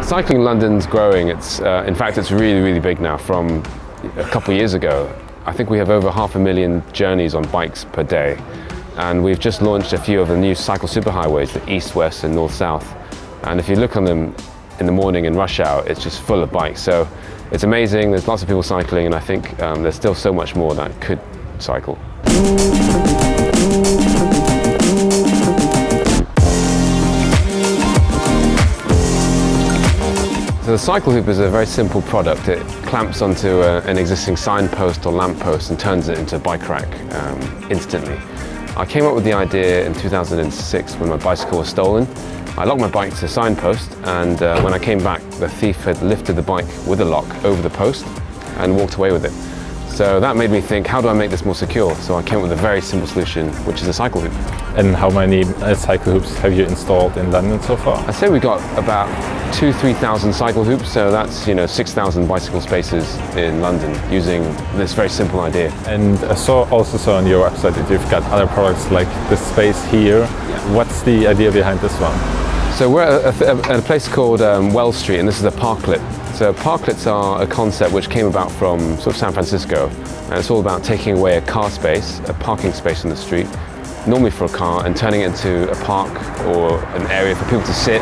Cycling in London's growing. In fact, it's really, really big now. From a couple of years ago, I think we have over 500,000 journeys on bikes per day. And we've just launched a few of the new cycle superhighways, the east, west and north, south. And if you look on them in the morning in rush hour, it's just full of bikes. So it's amazing. There's lots of people cycling, and I think there's still so much more that could cycle. So the Cycle Hoop is a very simple product. It clamps onto an existing signpost or lamppost and turns it into a bike rack instantly. I came up with the idea in 2006 when my bicycle was stolen. I locked my bike to the signpost, and when I came back, the thief had lifted the bike with a lock over the post and walked away with it. So that made me think, how do I make this more secure? So I came up with a very simple solution, which is a cycle hoop. And how many cycle hoops have you installed in London so far? I'd say we got about 2,000–3,000 cycle hoops, so that's 6,000 bicycle spaces in London using this very simple idea. And I also saw on your website that you've got other products like this space here. Yeah. What's the idea behind this one? So we're at a place called Wells Street, and this is a parklet. So parklets are a concept which came about from sort of San Francisco, and it's all about taking away a car space, a parking space on the street, normally for a car, and turning it into a park or an area for people to sit,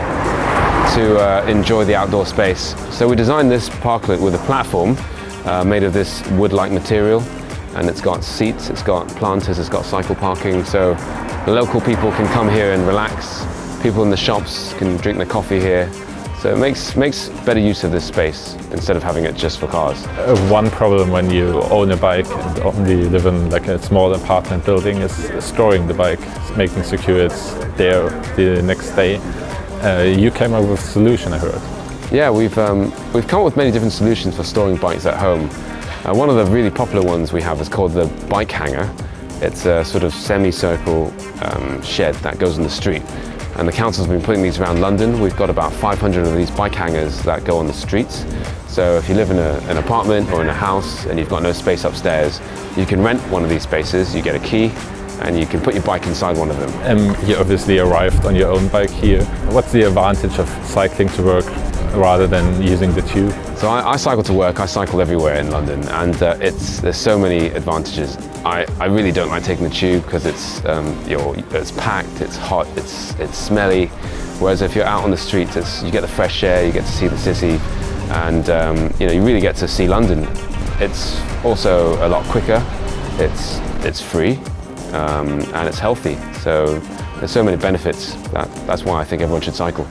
to enjoy the outdoor space. So we designed this parklet with a platform made of this wood-like material, and it's got seats, it's got planters, it's got cycle parking, so the local people can come here and relax. People in the shops can drink their coffee here. So it makes better use of this space instead of having it just for cars. One problem when you own a bike and only live in like a small apartment building is storing the bike, making sure it's there the next day. You came up with a solution, I heard. Yeah, we've come up with many different solutions for storing bikes at home. One of the really popular ones we have is called the bike hanger. It's a sort of semicircle shed that goes in the street. And the council's been putting these around London. We've got about 500 of these bike hangers that go on the streets. So if you live in an apartment or in a house and you've got no space upstairs, you can rent one of these spaces, you get a key, and you can put your bike inside one of them. You obviously arrived on your own bike here. What's the advantage of cycling to work rather than using the tube? So I cycle to work, I cycle everywhere in London, and there's so many advantages. I really don't like taking the tube because it's packed, it's hot, it's smelly. Whereas if you're out on the streets, you get the fresh air, you get to see the city, and you really get to see London. It's also a lot quicker, it's free, and it's healthy. So there's so many benefits. That's why I think everyone should cycle.